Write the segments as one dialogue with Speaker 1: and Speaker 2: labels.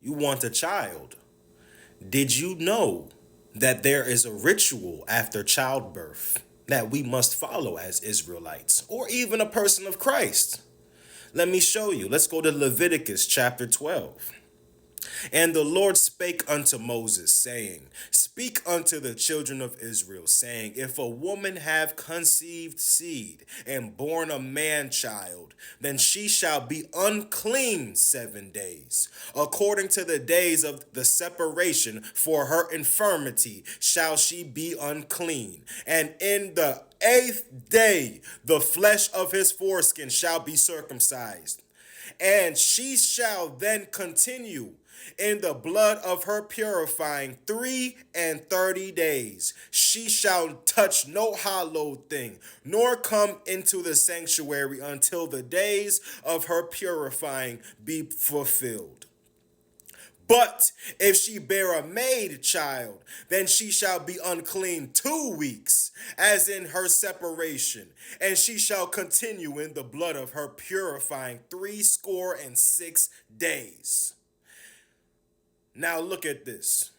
Speaker 1: You want a child. Did you know that there is a ritual after childbirth that we must follow as Israelites or even a person of Christ? Let me show you. Let's go to Leviticus chapter 12. And the Lord spake unto Moses, saying, Speak unto the children of Israel, saying, If a woman have conceived seed and born a man child, then she shall be unclean 7 days. According to the days of the separation for her infirmity shall she be unclean. And in the 8th day the flesh of his foreskin shall be circumcised. And she shall then continue in the blood of her purifying 3 and 30 days. She shall touch no hallowed thing, nor come into the sanctuary until the days of her purifying be fulfilled. But if she bear a maid child, then she shall be unclean 2 weeks, as in her separation, and she shall continue in the blood of her purifying 66 days. Now look at this.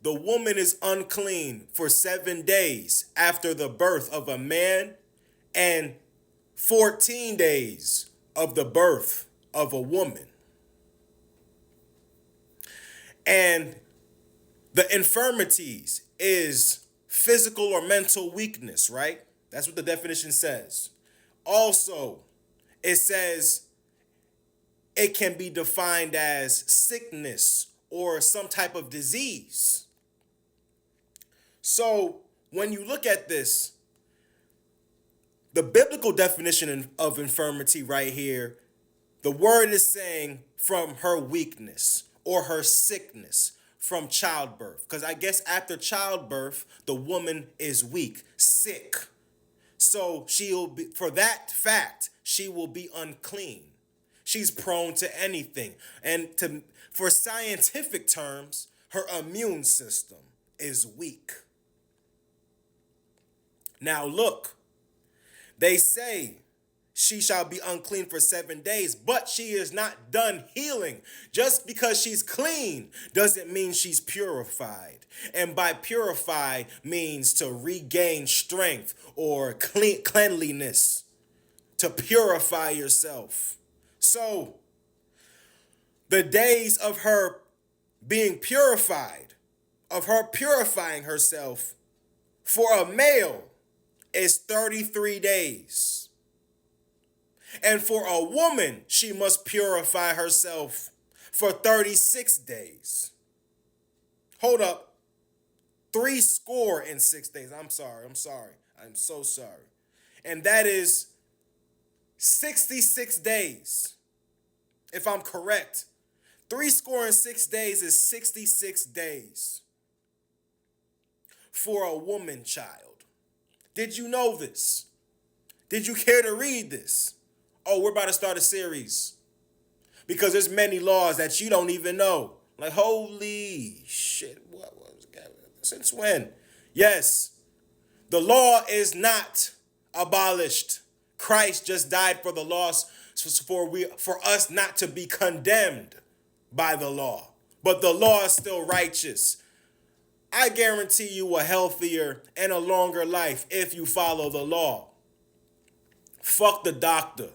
Speaker 1: The woman is unclean for 7 days after the birth of a man and 14 days of the birth of a woman. And the infirmities is physical or mental weakness, right? That's what the definition says. Also, it says it can be defined as sickness or some type of disease. So when you look at this, the biblical definition of infirmity right here, the word is saying from her weakness or her sickness from childbirth. Because I guess after childbirth, the woman is weak, sick. So she'll be, for that fact, she will be unclean. She's prone to anything. And for scientific terms, her immune system is weak. Now look, they say she shall be unclean for 7 days, but she is not done healing. Just because she's clean doesn't mean she's purified. And by purified means to regain strength or cleanliness, to purify yourself. So the days of her being purified, of her purifying herself for a male is 33 days. And for a woman, she must purify herself for 36 days. Hold up. 66 days. I'm sorry. I'm so sorry. And that is 66 days. If I'm correct. 66 days is 66 days for a woman child. Did you know this? Did you care to read this? Oh, we're about to start a series. Because there's many laws that you don't even know. Like, holy shit, what was that? Since when? Yes, the law is not abolished. Christ just died for the loss for us not to be condemned by the law. But the law is still righteous. I guarantee you a healthier and a longer life if you follow the law. Fuck the doctor.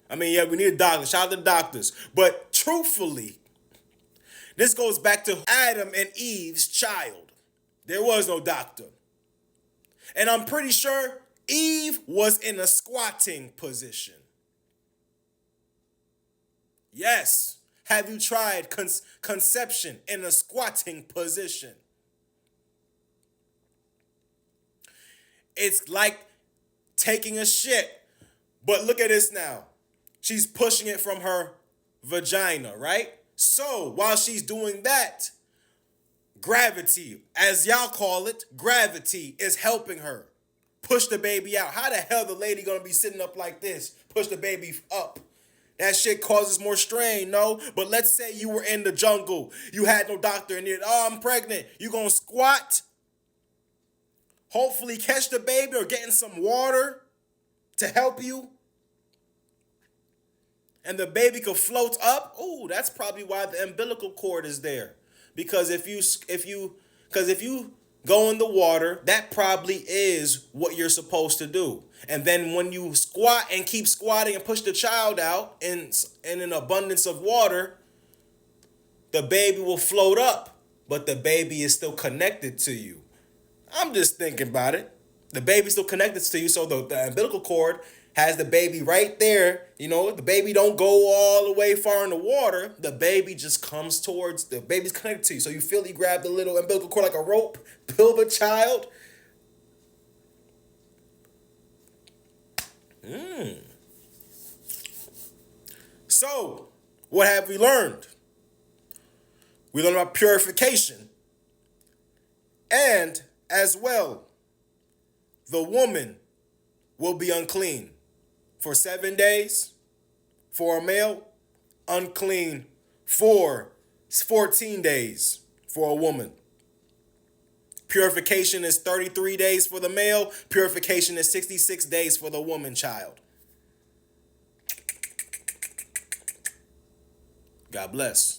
Speaker 1: I mean, yeah, we need a doctor. Shout out to doctors. But truthfully, this goes back to Adam and Eve's child. There was no doctor. And I'm pretty sure Eve was in a squatting position. Yes. Have you tried conception in a squatting position? It's like taking a shit. But look at this now. She's pushing it from her vagina, right? So while she's doing that, gravity, as y'all call it, gravity is helping her push the baby out. How the hell the lady gonna be sitting up like this, push the baby up? That shit causes more strain, no? But let's say you were in the jungle, you had no doctor, and you're, oh, I'm pregnant. You gonna squat, hopefully catch the baby or get in some water to help you? and the baby could float up, that's probably why the umbilical cord is there. Because if you go in the water, that probably is what you're supposed to do. And then when you squat and keep squatting and push the child out in an abundance of water, the baby will float up, but the baby is still connected to you. I'm just thinking about it. The baby's still connected to you, so the umbilical cord has the baby right there. The baby don't go all the way far in the water. The baby just comes towards, the baby's connected to you. So you feel you grab the little umbilical cord like a rope, pull the child. So, what have we learned? We learned about purification. And as well, the woman will be unclean for 7 days for a male, unclean for 14 days for a woman. Purification is 33 days for the male. Purification is 66 days for the woman child. God bless.